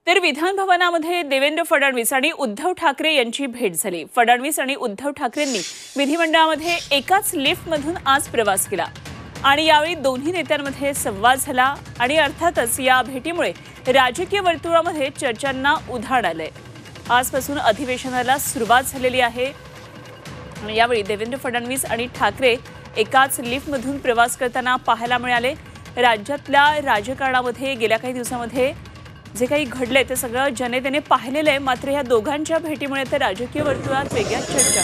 तर विधान भवनामध्ये देवेंद्र फडणवीस आणि उद्धव ठाकरे यांची भेट झाली। फडणवीस आणि उद्धव ठाकरेंनी विधिमंडळामध्ये एकाच लिफ्टमधून आज प्रवास केला आणि यावेळी दोन्ही नेत्यांमध्ये संवाद झाला आणि अर्थातच या भेटीमुळे राजकीय वर्तुळामध्ये चर्चांना उधाण आले। आजपासून अधिवेशनाला सुरुवात झालेली आहे। यावेळी देवेंद्र फडणवीस आणि ठाकरे एकाच लिफ्टमधून प्रवास करताना पाहायला मिळाले। राज्यातल्या राजकारणामध्ये गेल्या काही दिवसांमध्ये जे काही घडले ते सगळं जनतेने पाहिलेलं आहे। मात्र या दोघांच्या भेटीमुळे तर राजकीय वर्तुळात वेगळ्या चर्चा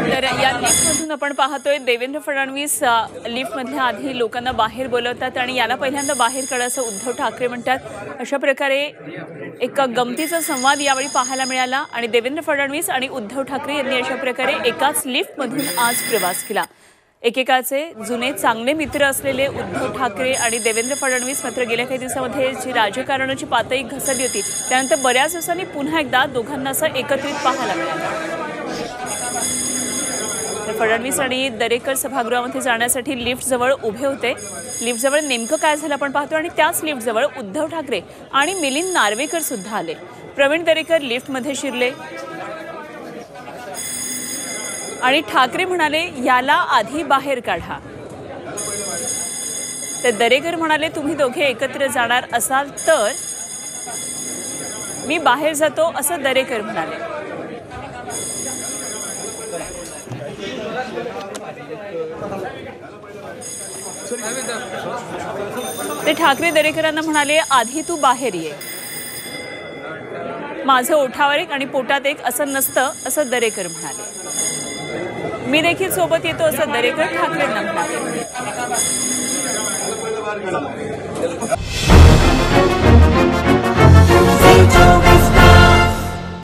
तर या लिफ्टमधून आपण पाहतोय देवेंद्र फडणवीस लिफ्टमधल्या आधी लोकांना बाहेर बोलवतात आणि याला पहिल्यांदा बाहेर काढायचं उद्धव ठाकरे म्हणतात। अशा प्रकारे एक गमतीचा संवाद यावेळी पाहायला मिळाला आणि देवेंद्र फडणवीस आणि उद्धव ठाकरे यांनी अशा प्रकारे एकाच लिफ्टमधून आज प्रवास केला। एकेकाचे जुने चांगले मित्र असलेले उद्धव ठाकरे आणि देवेंद्र फडणवीस मात्र गेल्या काही दिवसांमध्ये जी राजकारणाची पातळी घसरली होती त्यानंतर बऱ्याच दिवसांनी पुन्हा एकदा दोघांना असं एकत्रित पाहायला मिळालं। फडणवीस आणि दरेकर सभागृहामध्ये जाण्यासाठी लिफ्टजवळ उभे होते। लिफ्टजवळ नेमकं काय झालं आपण पाहतो आणि त्याच लिफ्टजवळ उद्धव ठाकरे आणि मिलिंद नार्वेकर सुद्धा आले। प्रवीण दरेकर लिफ्टमध्ये शिरले आणि ठाकरे म्हणाले याला आधी बाहेर काढा। तर दरेकर म्हणाले तुम्ही दोघे एकत्र जाणार असाल तर मी बाहेर जातो असं दरेकर म्हणाले। ते ठाकरे दरेकरांना म्हणाले आधी तू बाहेर ये, माझं ओठावर एक आणि पोटात एक असं नसतं असं दरेकर म्हणाले। मी देखील सोबत येतो असं दरेकर ठाकरेंना म्हणाले।